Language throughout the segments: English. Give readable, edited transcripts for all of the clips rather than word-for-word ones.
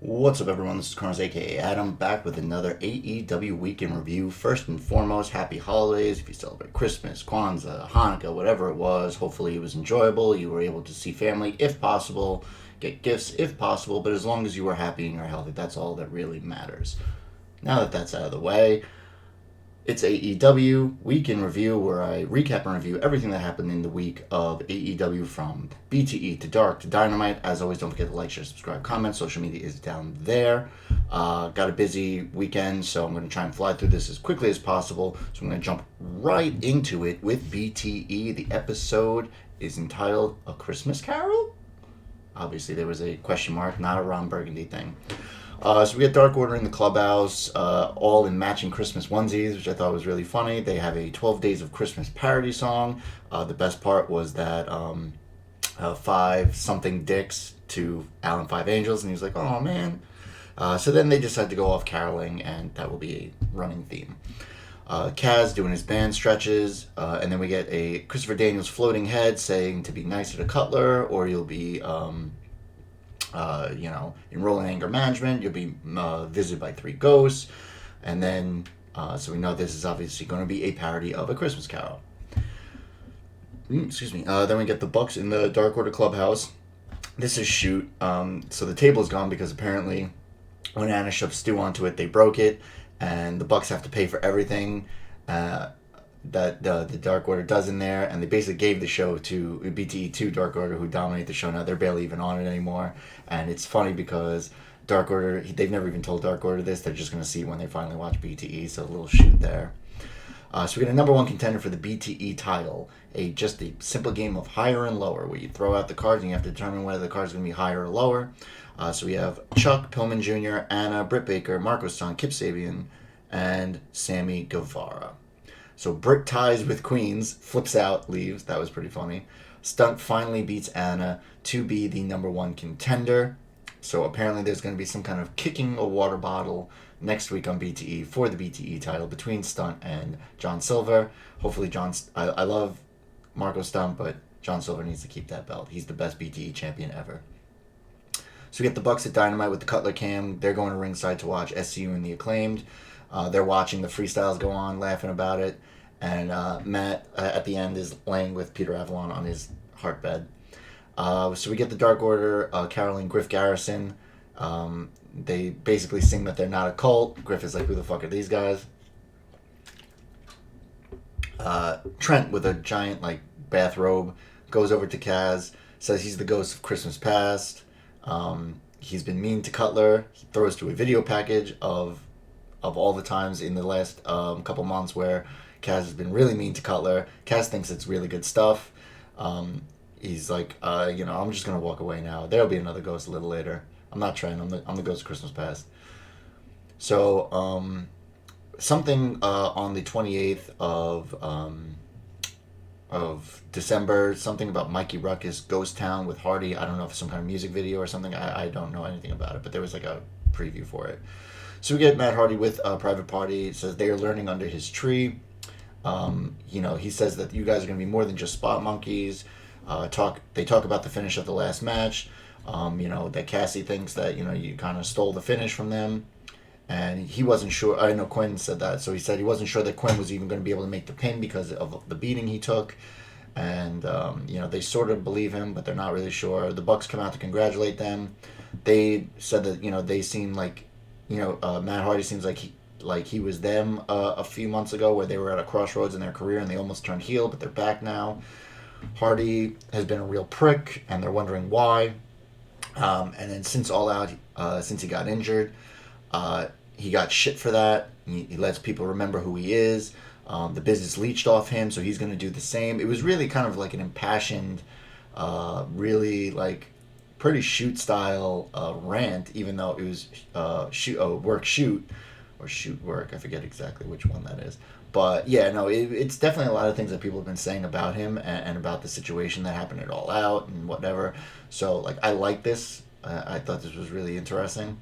What's up, everyone? This is Carnes, aka Adam, back with another AEW Week in Review. First and foremost, happy holidays. If you celebrate Christmas, Kwanzaa, Hanukkah, whatever it was, hopefully it was enjoyable. You were able to see family if possible, get gifts if possible, but as long as you were happy and you're healthy, that's all that really matters. Now that that's out of the way, it's AEW Week in Review, where I recap and review everything that happened in the week of AEW from BTE to Dark to Dynamite. As always, don't forget to like, share, subscribe, comment. Social media is down there. Got a busy weekend, so I'm going to try and fly through this as quickly as possible. So I'm going to jump right into it with BTE. The episode is entitled A Christmas Carol? Obviously, there was a question mark, not a Ron Burgundy thing. So we get Dark Order in the clubhouse, all in matching Christmas onesies, which I thought was really funny. They have a 12 Days of Christmas parody song. The best part was that five something dicks to Alan Five Angels, and he was like, oh man. So then they decide to go off caroling, and that will be a running theme. Kaz doing his band stretches, and then we get a Christopher Daniels floating head saying to be nicer to Cutler, or you'll be... enroll in anger management. You'll be visited by three ghosts, and then so we know this is obviously going to be a parody of A Christmas Carol. Excuse me. Then we get the Bucks in the Dark Order clubhouse. This is shoot. So the table is gone because apparently when Anna shoved Stu onto it, they broke it, and the Bucks have to pay for everything that the Dark Order does in there, and they basically gave the show to BTE to Dark Order, who dominate the show now. They're barely even on it anymore, and it's funny because Dark Order, they've never even told Dark Order this. They're just going to see it when they finally watch BTE, so a little shoot there. So we get a number one contender for the BTE title, just a simple game of higher and lower, where you throw out the cards and you have to determine whether the card's going to be higher or lower. So we have Chuck, Pillman Jr., Anna, Britt Baker, Marco Stunt, Kip Sabian, and Sammy Guevara. So Britt ties with Queens, flips out, leaves. That was pretty funny. Stunt finally beats Anna to be the number one contender. So apparently there's going to be some kind of kicking a water bottle next week on BTE for the BTE title between Stunt and John Silver. Hopefully I love Marco Stunt, but John Silver needs to keep that belt. He's the best BTE champion ever. So we get the Bucks at Dynamite with the Cutler Cam. They're going to ringside to watch SCU and the Acclaimed. They're watching the freestyles go on, laughing about it. And Matt, at the end, is laying with Peter Avalon on his heart bed. So we get the Dark Order, caroling Griff Garrison. They basically sing that they're not a cult. Griff is like, who the fuck are these guys? Trent, with a giant bathrobe, goes over to Kaz, says he's the ghost of Christmas past. He's been mean to Cutler. He throws to a video package of all the times in the last couple months where Kaz has been really mean to Cutler. Kaz thinks it's really good stuff. He's like, I'm just gonna walk away now. There'll be another ghost a little later. I'm not trying. I'm the ghost of Christmas past. So something on the 28th of December, something about Mikey Ruckus Ghost Town with Hardy. I don't know if it's some kind of music video or something. I don't know anything about it, but there was a preview for it. So we get Matt Hardy with Private Party. It says they are learning under his tree. He says that you guys are going to be more than just spot monkeys. They talk about the finish of the last match. That Cassie thinks that, you kind of stole the finish from them. And he wasn't sure. I know Quinn said that. So he said he wasn't sure that Quinn was even going to be able to make the pin because of the beating he took. And, they sort of believe him, but they're not really sure. The Bucks come out to congratulate them. They said that, they seem like, Matt Hardy seems like he was them a few months ago, where they were at a crossroads in their career and they almost turned heel, but they're back now. Hardy has been a real prick, and they're wondering why. And then since All Out, since he got injured, he got shit for that. He lets people remember who he is. The business leached off him, so he's going to do the same. It was really kind of like an impassioned, really pretty shoot style rant, even though it was work shoot or shoot work. I forget exactly which one that is. But yeah, no, it's definitely a lot of things that people have been saying about him and about the situation that happened at All Out and whatever. So I like this. I thought this was really interesting.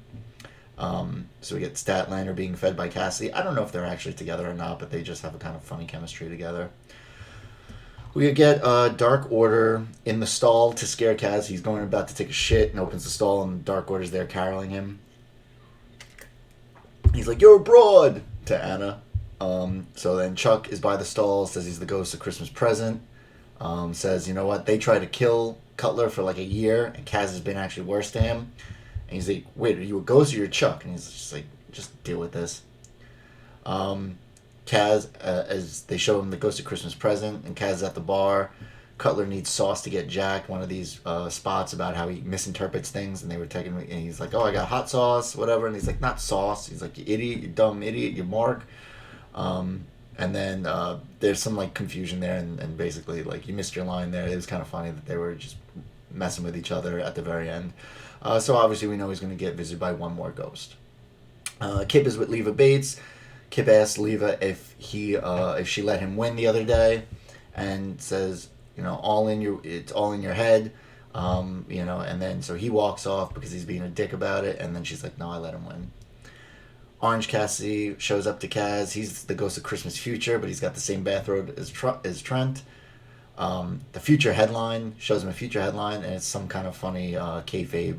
So we get Statlander being fed by Cassidy. I don't know if they're actually together or not, but they just have a kind of funny chemistry together. We get Dark Order in the stall to scare Kaz. He's about to take a shit and opens the stall, and Dark Order's there caroling him. He's like, "You're a broad," to Anna. So then Chuck is by the stall, says he's the ghost of Christmas present. Says, you know what, they tried to kill Cutler for like a year, and Kaz has been actually worse to him. And he's like, "Wait, are you a ghost or you're Chuck?" And he's just like, "Just deal with this." Kaz, as they show him the ghost of Christmas present, and Kaz is at the bar. Cutler needs sauce to get jacked. One of these spots about how he misinterprets things, and they were taking, and he's like, "Oh, I got hot sauce, whatever," and he's like, "Not sauce." He's like, "You idiot, you dumb idiot, you mark." And then there's some like confusion there, and basically like you missed your line there. It was kind of funny that they were just messing with each other at the very end. So obviously we know he's going to get visited by one more ghost. Kip is with Leva Bates. Kip asks Leva if she let him win the other day, and says, you know, it's all in your head. You know, and then so he walks off because he's being a dick about it, and then she's like, "No, I let him win." Orange Cassidy shows up to Kaz. He's the ghost of Christmas future, but he's got the same bathrobe as Trent. The future headline shows him a future headline, and it's some kind of funny kayfabe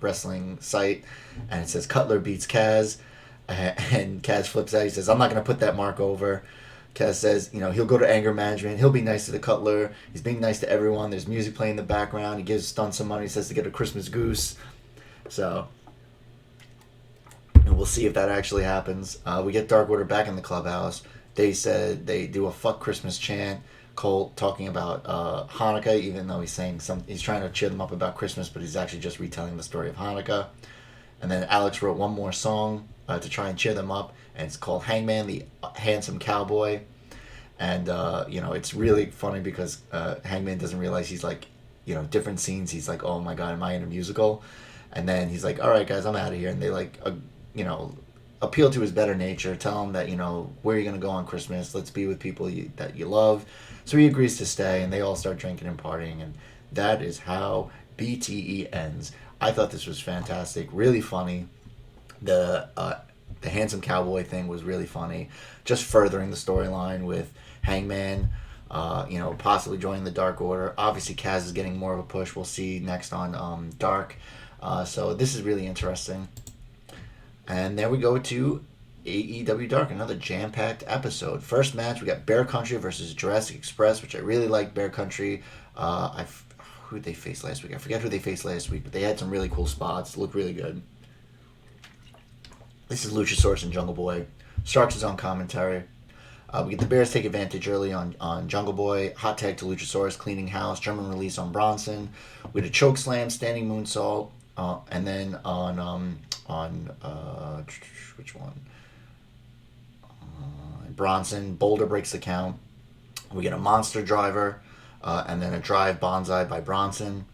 wrestling site, and it says Cutler beats Kaz, and Kaz flips out. He says, "I'm not going to put that mark over." Kaz says, you know, he'll go to anger management. He'll be nice to the Cutler. He's being nice to everyone. There's music playing in the background. He gives Stunt some money. He says to get a Christmas goose. So we'll see if that actually happens. We get Dark Order back in the clubhouse. They said they do a "fuck Christmas" chant. Colt talking about Hanukkah, even though he's trying to cheer them up about Christmas, but he's actually just retelling the story of Hanukkah. And then Alex wrote one more song to try and cheer them up, and it's called "Hangman, the Handsome Cowboy." And you know, it's really funny because Hangman doesn't realize he's like, you know, different scenes. He's like, "Oh my god, am I in a musical?" And then he's like, "All right, guys, I'm out of here." And they like, you know, appeal to his better nature, tell him that, you know, where are you going to go on Christmas? Let's be with people that you love. So he agrees to stay, and they all start drinking and partying, and that is how BTE ends. I thought this was fantastic, really funny. The handsome cowboy thing was really funny, just furthering the storyline with Hangman, you know, possibly joining the Dark Order. Obviously, Kaz is getting more of a push. We'll see next on Dark. So this is really interesting. And then we go to AEW Dark, another jam-packed episode. First match, we got Bear Country versus Jurassic Express, which I really like. Bear Country. Who did they face last week? I forget who they faced last week, but they had some really cool spots. Looked really good. This is Luchasaurus and Jungle Boy. Starks is on commentary. We get the Bears take advantage early on Jungle Boy. Hot tag to Luchasaurus, cleaning house. German release on Bronson. We had a choke slam, standing moonsault, and then on which one? Bronson, Boulder breaks the count. We get a monster driver, and then a drive bonsai by Bronson.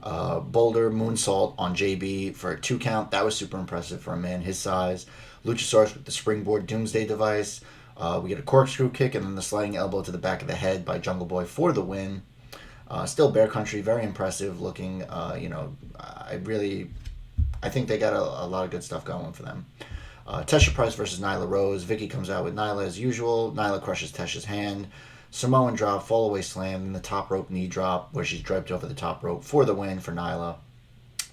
Boulder moonsault on JB for a 2 count. That was super impressive for a man his size. Luchasaurus with the springboard doomsday device. We get a corkscrew kick, and then the sliding elbow to the back of the head by Jungle Boy for the win. Still Bear Country, very impressive looking. You know, I think they got a lot of good stuff going for them. Tesha Price versus Nyla Rose. Vicky comes out with Nyla as usual. Nyla crushes Tesha's hand. Samoan drop, fall away slam, and the top rope knee drop where she's draped over the top rope for the win for Nyla.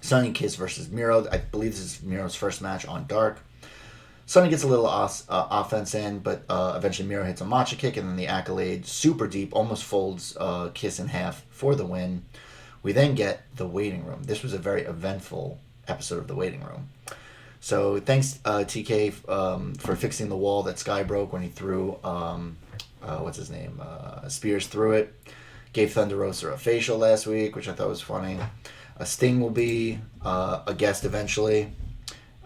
Sunny Kiss versus Miro. I believe this is Miro's first match on Dark. Sunny gets a little offense in, but eventually Miro hits a matcha kick, and then the Accolade, super deep, almost folds Kiss in half for the win. We then get the waiting room. This was a very eventful episode of the waiting room. So thanks TK for fixing the wall that Sky broke when he threw what's his name Spears through it. Gave Thunder Rosa a facial last week, which I thought was funny. Sting will be a guest eventually.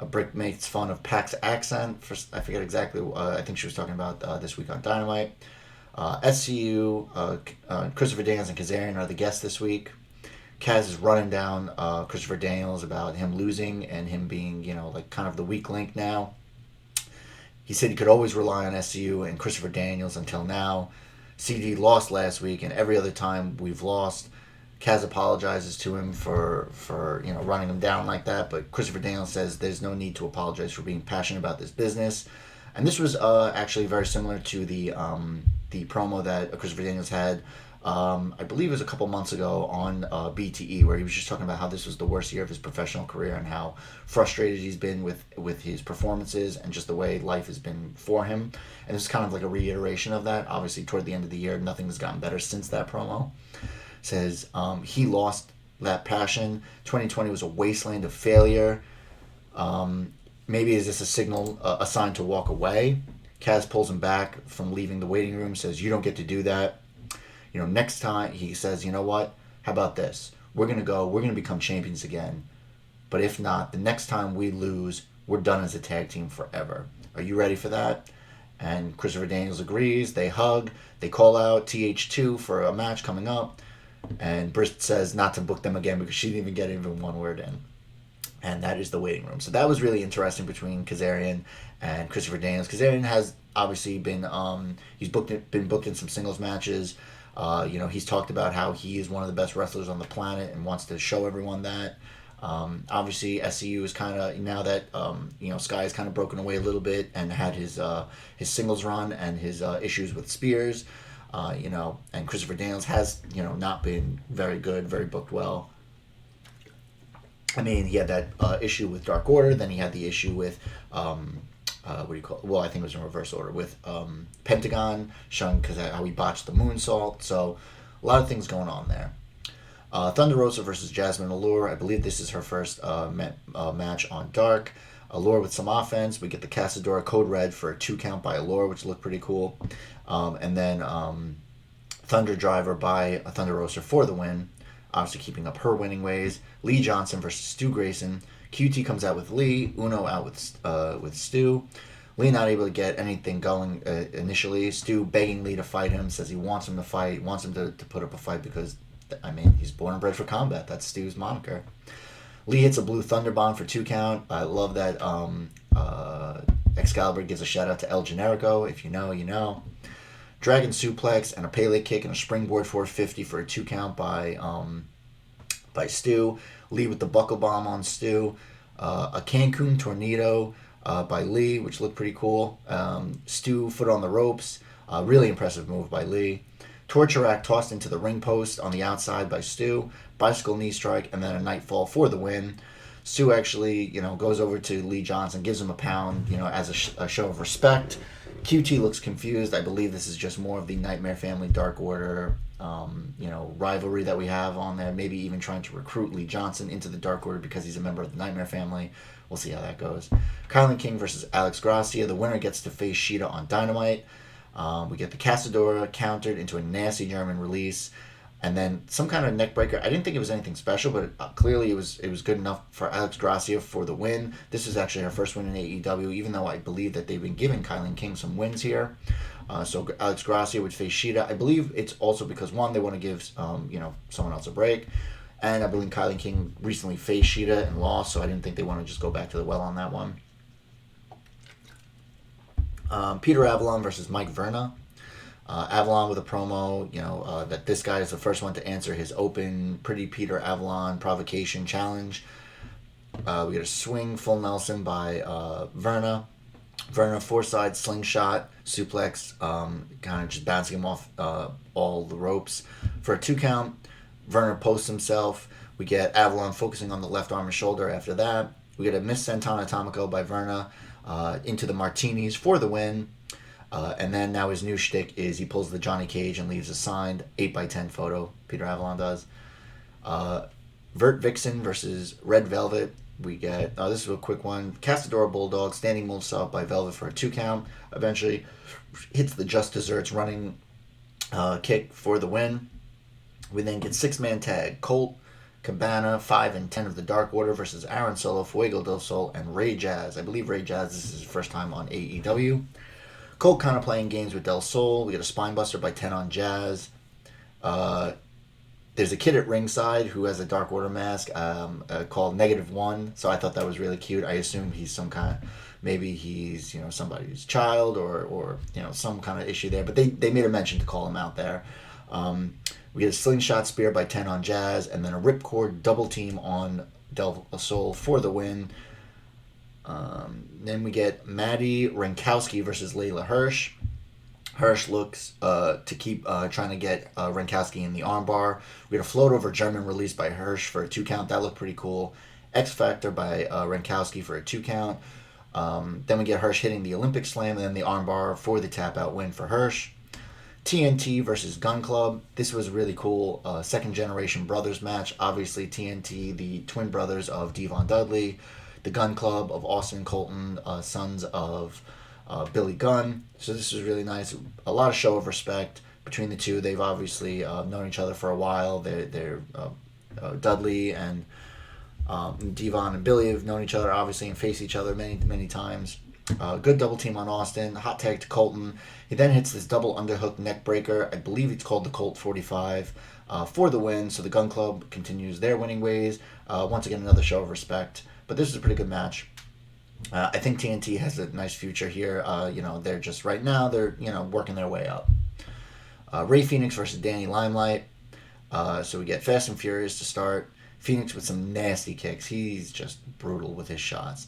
Brick makes fun of Pac's accent. I forget exactly. I think she was talking about this week on Dynamite. SCU, Christopher Daniels and Kazarian are the guests this week. Kaz is running down Christopher Daniels about him losing and him being, you know, like kind of the weak link now. He said he could always rely on SCU and Christopher Daniels until now. CD lost last week, and every other time we've lost, Kaz apologizes to him for you know, running him down like that. But Christopher Daniels says there's no need to apologize for being passionate about this business. And this was actually very similar to the promo that Christopher Daniels had I believe it was a couple months ago on BTE, where he was just talking about how this was the worst year of his professional career and how frustrated he's been with his performances and just the way life has been for him. And this is kind of like a reiteration of that. Obviously, toward the end of the year, nothing's gotten better since that promo. Says he lost that passion. 2020 was a wasteland of failure. Maybe is this a signal, a sign to walk away? Kaz pulls him back from leaving the waiting room, says, you don't get to do that. Next time, he says, you know what? How about this? We're going to become champions again. But if not, the next time we lose, we're done as a tag team forever. Are you ready for that? And Christopher Daniels agrees. They hug. They call out TH2 for a match coming up. And Britt says not to book them again because she didn't even get even one word in. And that is the waiting room. So that was really interesting between Kazarian and Christopher Daniels. Kazarian has obviously been been booked in some singles matches. He's talked about how he is one of the best wrestlers on the planet and wants to show everyone that. Obviously, SCU is kind of, now that Sky has kind of broken away a little bit and had his singles run and his issues with Spears. And Christopher Daniels has not been very good, very booked well. I mean, he had that issue with Dark Order. Then he had the issue with, what do you call it? Well, I think it was in reverse order with Pentagon, showing because how he botched the moonsault. So a lot of things going on there. Thunder Rosa versus Jasmine Allure. I believe this is her first match on Dark. Allure with some offense. We get the Casadora Code Red for a 2 count by Allure, which looked pretty cool. And then Thunder Driver by Thunder Rosa for the win. Obviously keeping up her winning ways. Lee Johnson versus Stu Grayson. QT comes out with Lee. Uno out with Stu. Lee not able to get anything going initially. Stu begging Lee to fight him. Says he wants him to fight. Wants him to put up a fight because, he's born and bred for combat. That's Stu's moniker. Lee hits a Blue Thunder Bomb for 2 count. I love that Excalibur gives a shout out to El Generico. If you know, you know. Dragon Suplex and a Pele Kick and a Springboard 450 for a 2 count by Stu. Lee with the Buckle Bomb on Stu. A Cancun Tornado by Lee, which looked pretty cool. Stu foot on the ropes. Really impressive move by Lee. Torture Rack tossed into the ring post on the outside by Stu. Bicycle knee strike and then a Nightfall for the win. Stu actually, goes over to Lee Johnson, gives him a pound, as a show of respect. QT looks confused. I believe this is just more of the Nightmare Family Dark Order, rivalry that we have on there. Maybe even trying to recruit Lee Johnson into the Dark Order because he's a member of the Nightmare Family. We'll see how that goes. Kylan King versus Alex Gracia. The winner gets to face Shida on Dynamite. We get the Casadora countered into a nasty German release. And then some kind of neck breaker. I didn't think it was anything special, but clearly it was good enough for Alex Gracia for the win. This is actually her first win in AEW, even though I believe that they've been giving Kylan King some wins here. So Alex Gracia would face Shida. I believe it's also because, one, they want to give someone else a break. And I believe Kylan King recently faced Shida and lost, so I didn't think they want to just go back to the well on that one. Peter Avalon versus Mike Verna. Avalon with a promo, that this guy is the first one to answer his open Pretty Peter Avalon provocation challenge. We get a swing full Nelson by Verna. Verna 4-side slingshot suplex, kind of just bouncing him off all the ropes for a 2 count. Verna posts himself. We get Avalon focusing on the left arm and shoulder after that. We get a Miss Santana Atomico by Verna into the Martinis for the win. And then now his new shtick is he pulls the Johnny Cage and leaves a signed 8x10 photo. Peter Avalon does. Vert Vixen versus Red Velvet. We get, this is a quick one. Casadora Bulldog, standing moonsault by Velvet for a 2 count. Eventually hits the Just Desserts running kick for the win. We then get 6-man tag. Colt, Cabana, 5 and 10 of the Dark Order versus Aaron Solo, Fuego del Sol, and Ray Jazz. I believe Ray Jazz, this is his first time on AEW. Colt kind of playing games with Del Sol. We get a Spinebuster by 10 on Jazz. There's a kid at ringside who has a Dark Order mask called -1. So I thought that was really cute. I assume he's some kind of, maybe he's somebody's child or some kind of issue there. But they made a mention to call him out there. We get a slingshot spear by 10 on Jazz, and then a ripcord double team on Del Sol for the win. Then we get Maddie Rankowski versus Layla Hirsch. Hirsch looks to keep trying to get Rankowski in the armbar. We had a float over German release by Hirsch for a 2 count. That looked pretty cool. X Factor by Rankowski for a 2 count. Then we get Hirsch hitting the Olympic Slam and then the armbar for the tap out win for Hirsch. TNT versus Gun Club. This was a really cool second generation brothers match. Obviously, TNT, the twin brothers of Devon Dudley. The Gun Club of Austin Colton, sons of Billy Gunn. So this was really nice. A lot of show of respect between the two. They've obviously known each other for a while. They're Dudley and Devon and Billy have known each other obviously and faced each other many times. Good double team on Austin. Hot tag to Colton. He then hits this double underhook neck breaker. I believe it's called the Colt 45 for the win. So the Gun Club continues their winning ways. Once again, another show of respect. But this is a pretty good match. I think TNT has a nice future here. They're just right now they're working their way up. Ray Phoenix versus Danny Limelight. So we get Fast and Furious to start. Phoenix with some nasty kicks. He's just brutal with his shots.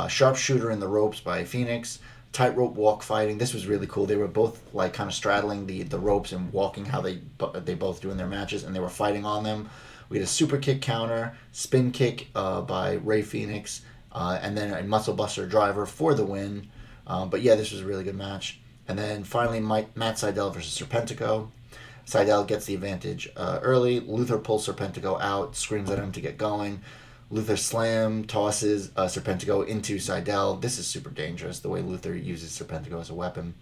Sharpshooter in the ropes by Phoenix. Tightrope walk fighting. This was really cool. They were both like kind of straddling the ropes and walking how they both do in their matches, and they were fighting on them. We had a super kick counter, spin kick by Ray Phoenix, and then a muscle buster driver for the win. But yeah, this was a really good match. And then finally, Matt Sydal versus Serpentico. Sydal gets the advantage early. Luther pulls Serpentico out, screams at him to get going. Luther slam tosses Serpentico into Sydal. This is super dangerous, the way Luther uses Serpentico as a weapon.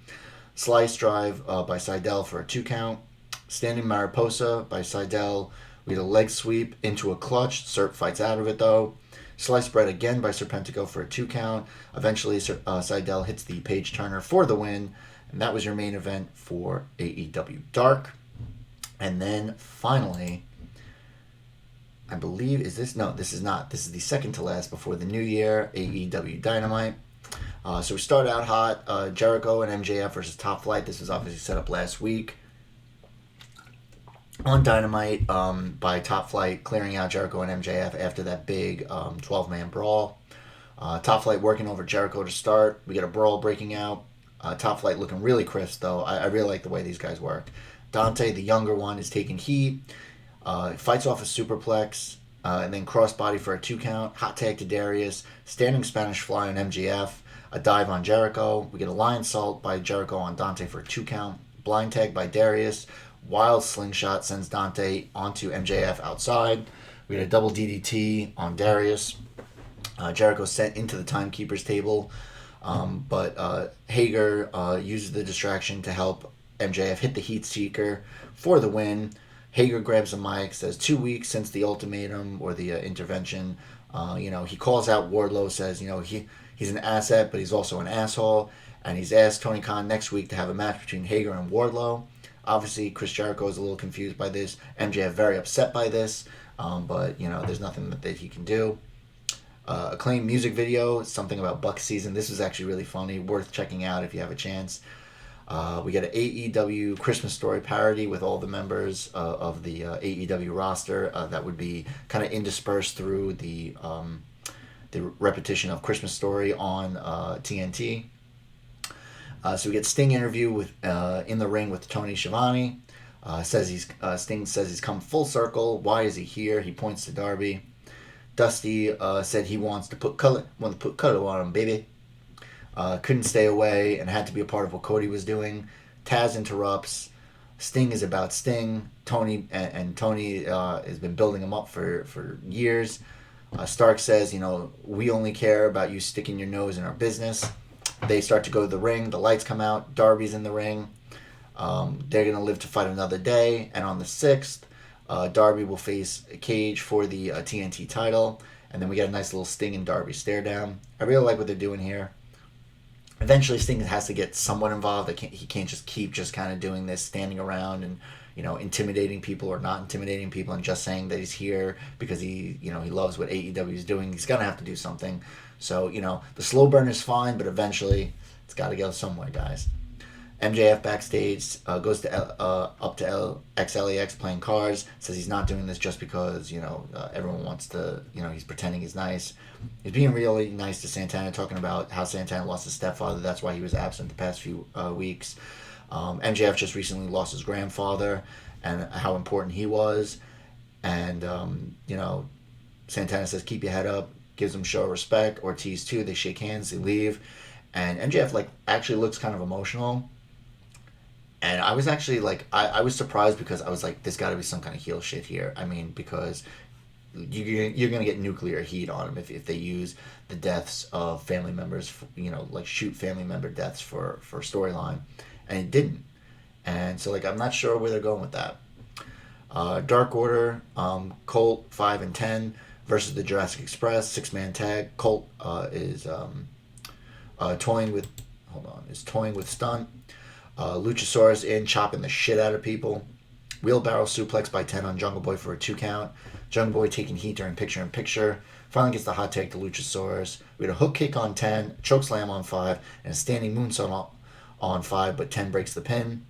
Slice drive by Sydal for a 2 count. Standing Mariposa by Sydal. We had a leg sweep into a clutch. Serp fights out of it though. Slice bread again by Serpentico for a 2 count. Eventually, Sydal hits the page turner for the win. And that was your main event for AEW Dark. And then finally, I believe, this is not. This is the second to last before the new year, AEW Dynamite. So we start out hot. Jericho and MJF versus Top Flight. This was obviously set up last week on Dynamite by Top Flight clearing out Jericho and MJF after that big 12-man brawl. Top Flight working over Jericho to start. We get a brawl breaking out. Top Flight looking really crisp, though. I really like the way these guys work. Dante, the younger one, is taking heat. Fights off a superplex. And then crossbody for a 2 count. Hot tag to Darius. Standing Spanish fly on MJF. A dive on Jericho. We get a lion salt by Jericho on Dante for a 2 count. Blind tag by Darius. Wild slingshot sends Dante onto MJF outside. We had a double DDT on Darius. Jericho sent into the timekeeper's table. But Hager uses the distraction to help MJF hit the heat seeker for the win. Hager grabs a mic, says 2 weeks since the ultimatum or the intervention. He calls out Wardlow, says, he's an asset, but he's also an asshole. And he's asked Tony Khan next week to have a match between Hager and Wardlow. Obviously, Chris Jericho is a little confused by this. MJF very upset by this. But there's nothing that he can do. Acclaimed music video, something about Buck season. This is actually really funny, worth checking out if you have a chance. We get an AEW Christmas Story parody with all the members of the AEW roster that would be kind of interspersed through the repetition of Christmas Story on TNT. So we get Sting interview with in the ring with Tony Schiavone. Sting says he's come full circle. Why is he here? He points to Darby. Dusty said he wants to put color on him, baby. Couldn't stay away and had to be a part of what Cody was doing. Taz interrupts. Sting is about Sting. Tony has been building him up for years. Stark says, we only care about you sticking your nose in our business. They start to go to the ring. The lights come out. Darby's in the ring. They're going to live to fight another day. And on the 6th, Darby will face Cage for the TNT title. And then we get a nice little Sting and Darby stare down. I really like what they're doing here. Eventually, Sting has to get somewhat involved. He can't just keep kind of doing this, standing around and intimidating people or not intimidating people and just saying that he's here because he loves what AEW is doing. He's gonna have to do something. So the slow burn is fine, but eventually it's got to go somewhere, guys. MJF backstage goes to up to XLEX playing cards. Says he's not doing this just because everyone wants to. He's pretending he's nice. He's being really nice to Santana, talking about how Santana lost his stepfather. That's why he was absent the past few weeks. MJF just recently lost his grandfather and how important he was. And, Santana says, keep your head up, gives him show of respect. Ortiz, too. They shake hands, they leave. And MJF, actually looks kind of emotional. And I was actually, I was surprised because I was like, there's got to be some kind of heel shit here. I mean, because you're going to get nuclear heat on him if they use the deaths of family members, shoot family member deaths for storyline. And it didn't. And so, I'm not sure where they're going with that. Dark Order, Colt 5 and 10 versus the Jurassic Express, 6-man tag. Colt is toying with Stunt. Luchasaurus in, chopping the shit out of people. Wheelbarrow suplex by 10 on Jungle Boy for a 2 count. Jungle Boy taking heat during picture-in-picture. Finally gets the hot tag to Luchasaurus. We had a hook kick on 10, choke slam on 5, and a standing moonsault on 5, but 10 breaks the pin.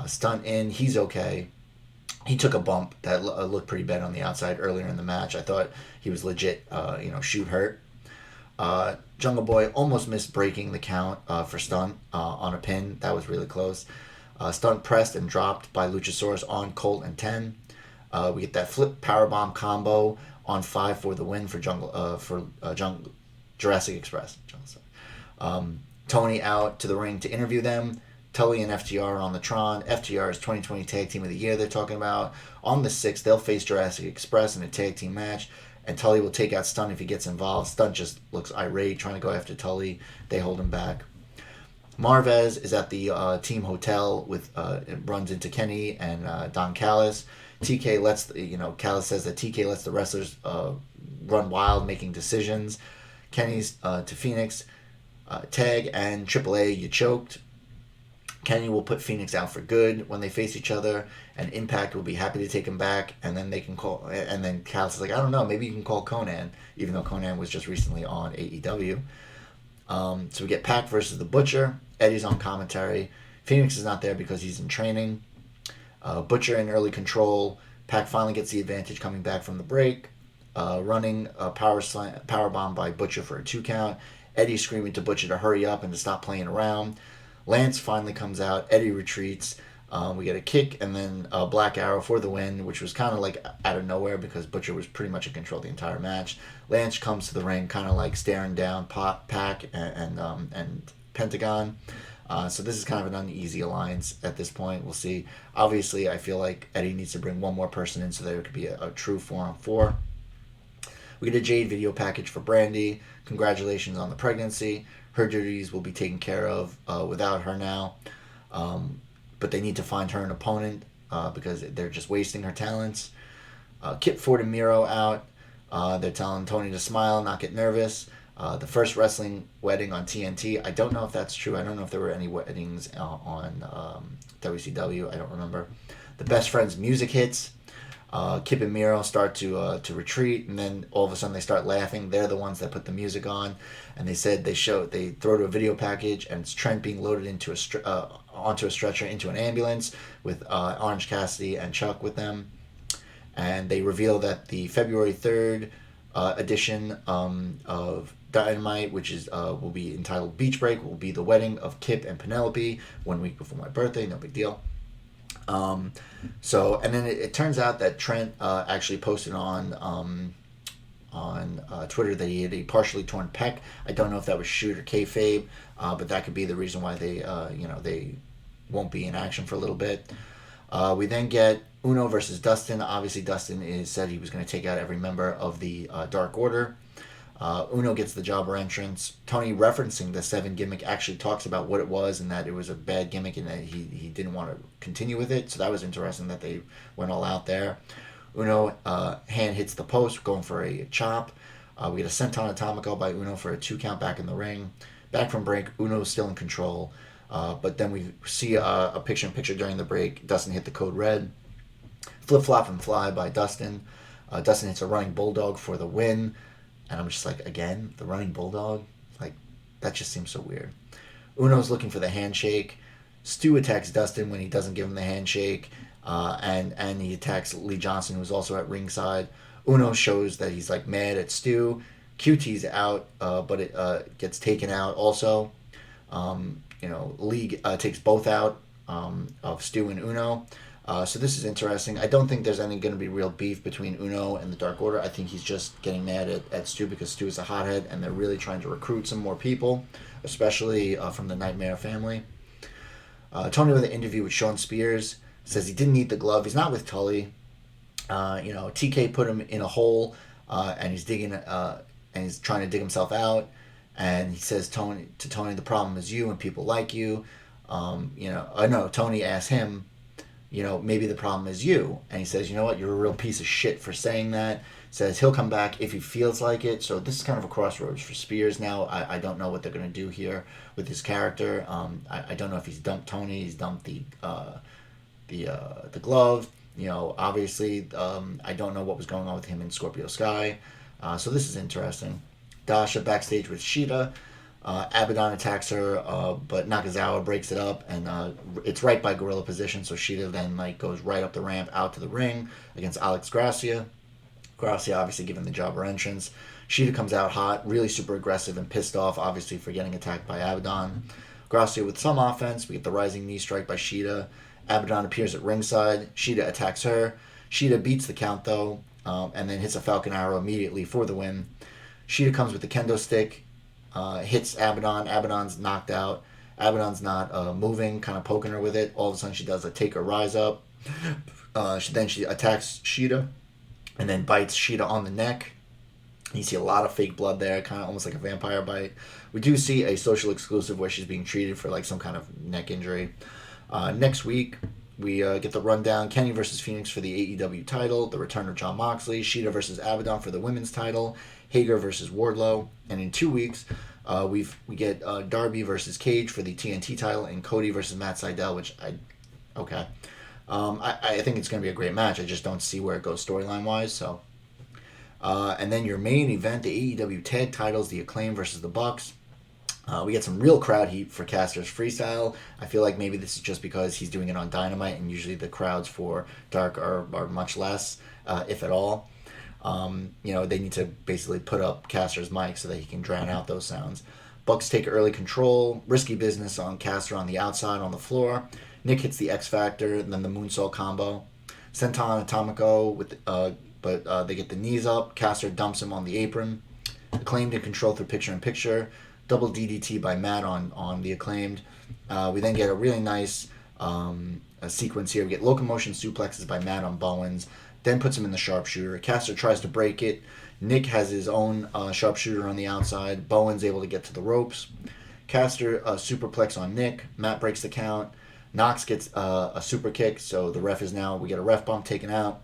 Stunt in, he's okay. He took a bump that looked pretty bad on the outside earlier in the match. I thought he was legit, shoot hurt. Jungle Boy almost missed breaking the count for Stunt on a pin. That was really close. Stunt pressed and dropped by Luchasaurus on Colt and 10. We get that flip powerbomb combo on 5 for the win for Jurassic Express. Tony out to the ring to interview them. Tully and FTR are on the Tron. FTR's 2020 Tag Team of the Year they're talking about. On the 6th, they'll face Jurassic Express in a tag team match. And Tully will take out Stunt if he gets involved. Stunt just looks irate, trying to go after Tully. They hold him back. Marvez is at the team hotel runs into Kenny and Don Callis. TK lets Callis says that TK lets the wrestlers run wild, making decisions. Kenny's to Phoenix, tag and AAA. You choked. Kenny will put Phoenix out for good when they face each other, and Impact will be happy to take him back, and then they can call. And then Callis is like, I don't know, maybe you can call Conan, even though Conan was just recently on AEW. So we get Pac versus the Butcher. Eddie's on commentary. Phoenix is not there because he's in training. Butcher in early control. Pac finally gets the advantage coming back from the break. Running a power bomb by Butcher for a 2 count. Eddie screaming to Butcher to hurry up and to stop playing around. Lance finally comes out. Eddie retreats. We get a kick and then a Black Arrow for the win, which was kind of out of nowhere because Butcher was pretty much in control the entire match. Lance comes to the ring kind of staring down Pac and Pentagon. So this is kind of an uneasy alliance at this point. We'll see. Obviously, I feel like Eddie needs to bring one more person in so there could be a true 4-on-4. We get a Jade video package for Brandy. Congratulations on the pregnancy. Her duties will be taken care of without her now. But they need to find her an opponent because they're just wasting her talents. Kip Ford and Miro out. They're telling Tony to smile, not get nervous. The first wrestling wedding on TNT. I don't know if that's true. I don't know if there were any weddings on WCW. I don't remember. The Best Friends music hits. Kip and Miro start to retreat, and then all of a sudden they start laughing. They're the ones that put the music on, and they said they throw to a video package, and it's Trent being loaded into onto a stretcher into an ambulance with Orange Cassidy and Chuck with them, and they reveal that the February 3rd edition of Dynamite, which is will be entitled Beach Break, will be the wedding of Kip and Penelope 1 week before my birthday. No big deal. And then it turns out that Trent actually posted on Twitter that he had a partially torn pec. I don't know if that was shoot or kayfabe, but that could be the reason why they won't be in action for a little bit. We then get Uno versus Dustin. Obviously, Dustin said he was going to take out every member of the Dark Order. Uno gets the jobber entrance. Tony, referencing the 7 gimmick, actually talks about what it was and that it was a bad gimmick and that he didn't want to continue with it. So that was interesting that they went all out there. Uno hand hits the post, going for a chop. We get a senton atomico by Uno for a 2 count back in the ring. Back from break, Uno's still in control. But then we see a picture-in-picture during the break. Dustin hit the code red. Flip-flop and fly by Dustin. Dustin hits a running bulldog for the win. And I'm just like, again, the running bulldog? That just seems so weird. Uno's looking for the handshake. Stu attacks Dustin when he doesn't give him the handshake. And he attacks Lee Johnson, who's also at ringside. Uno shows that he's mad at Stu. QT's out, but it gets taken out also. Lee takes both out. of Stu and Uno. So this is interesting. I don't think there's any going to be real beef between Uno and the Dark Order. I think he's just getting mad at Stu because Stu is a hothead, and they're really trying to recruit some more people, especially from the Nightmare family. Tony, with an interview with Sean Spears, says he didn't need the glove. He's not with Tully. TK put him in a hole, and he's digging, and he's trying to dig himself out. And he says to Tony, the problem is you and people like you. Tony asks him, maybe the problem is you. And he says, you know what, you're a real piece of shit for saying that. Says he'll come back if he feels like it. So this is kind of a crossroads for Spears now. I don't know what they're going to do here with his character. I don't know if he's dumped Tony, he's dumped the glove. Obviously, I don't know what was going on with him in Scorpio Sky. So this is interesting. Dasha backstage with Shida. Abaddon attacks her, but Nakazawa breaks it up, and it's right by gorilla position, so Shida then goes right up the ramp out to the ring against Alex Gracia. Gracia obviously given the jobber entrance. Shida comes out hot, really super aggressive and pissed off, obviously, for getting attacked by Abaddon. Gracia with some offense. We get the rising knee strike by Shida. Abaddon appears at ringside. Shida attacks her. Shida beats the count, though, and then hits a Falcon Arrow immediately for the win. Shida comes with the kendo stick, hits Abaddon. Abaddon's knocked out. Abaddon's not moving, kind of poking her with it. All of a sudden, she does a take her rise up. She attacks Shida and then bites Shida on the neck. You see a lot of fake blood there, kind of almost like a vampire bite. We do see a social exclusive where she's being treated for some kind of neck injury. Next week, we get the rundown. Kenny versus Phoenix for the AEW title. The return of Jon Moxley. Shida versus Abaddon for the women's title. Hager versus Wardlow. And in 2 weeks, we get Darby versus Cage for the TNT title. And Cody versus Matt Sydal, which I think it's going to be a great match. I just don't see where it goes storyline-wise. So, and then your main event, the AEW tag titles, the Acclaimed versus the Bucks. We get some real crowd heat for Caster's freestyle. I feel like maybe this is just because he's doing it on Dynamite, and usually the crowds for Dark are much less, if at all. They need to basically put up Caster's mic so that he can drown out those sounds. Bucks take early control. Risky business on Caster on the outside on the floor. Nick hits the X Factor, and then the moonsault combo. Senton and Atomico, but they get the knees up. Caster dumps him on the apron. Acclaimed in control through picture-in-picture. Double DDT by Matt on the Acclaimed. We then get a really nice a sequence here. We get locomotion suplexes by Matt on Bowens. Then puts him in the sharpshooter. Caster tries to break it. Nick has his own sharpshooter on the outside. Bowens able to get to the ropes. Caster superplex on Nick. Matt breaks the count. Knox gets a super kick, so the ref we get a ref bump taken out.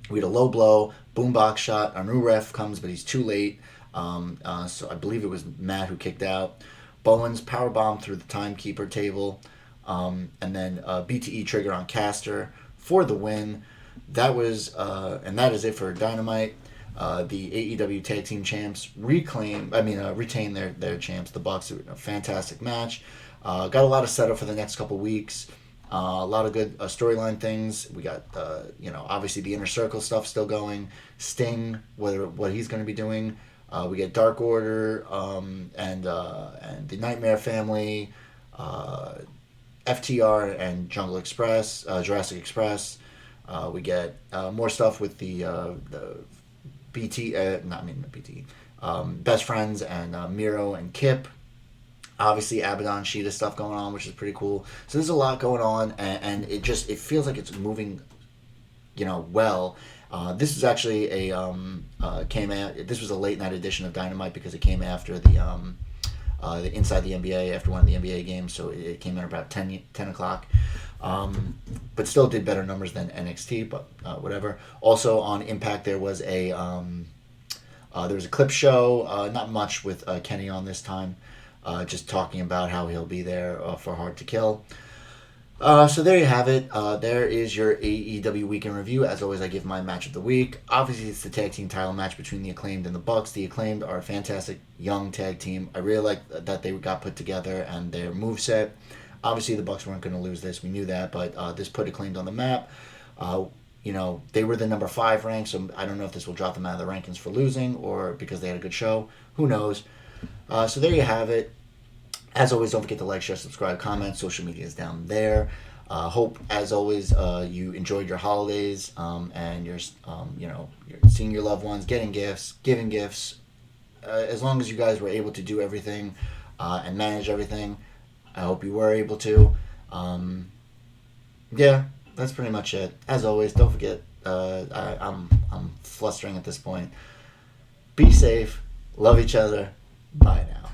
We get a low blow, boombox shot. Our new ref comes, but he's too late. So I believe it was Matt who kicked out. Bowens powerbomb through the timekeeper table, and then BTE trigger on Caster for the win. That was and that is it for Dynamite. The AEW Tag Team Champs retain their champs. The Bucks. A fantastic match. Got a lot of setup for the next couple weeks. A lot of good storyline things. We got obviously the Inner Circle stuff still going. Sting, what he's going to be doing. We get Dark Order and the Nightmare Family, FTR and Jungle Express, Jurassic Express. We get more stuff with the Best Friends and Miro and Kip. Obviously, Abaddon, Shida stuff going on, which is pretty cool. So there's a lot going on, and it feels like it's moving, well. This is actually this was a late night edition of Dynamite because it came after the Inside the NBA, after one of the NBA games, so it came in about 10 o'clock. But still did better numbers than NXT, but whatever. Also on Impact there was a clip show, not much with Kenny on this time, just talking about how he'll be there for Hard to Kill. So there you have it. There is your AEW Weekend Review. As always, I give my match of the week. Obviously, it's the tag team title match between the Acclaimed and the Bucks. The Acclaimed are a fantastic young tag team. I really like that they got put together and their moveset. Obviously, the Bucks weren't going to lose this. We knew that, but this put Acclaimed on the map. They were the number 5 ranked, so I don't know if this will drop them out of the rankings for losing or because they had a good show. Who knows? So there you have it. As always, don't forget to like, share, subscribe, comment. Social media is down there. Hope, as always, you enjoyed your holidays, and you're seeing your loved ones, getting gifts, giving gifts. As long as you guys were able to do everything and manage everything, I hope you were able to. Yeah, that's pretty much it. As always, don't forget. I'm flustering at this point. Be safe. Love each other. Bye now.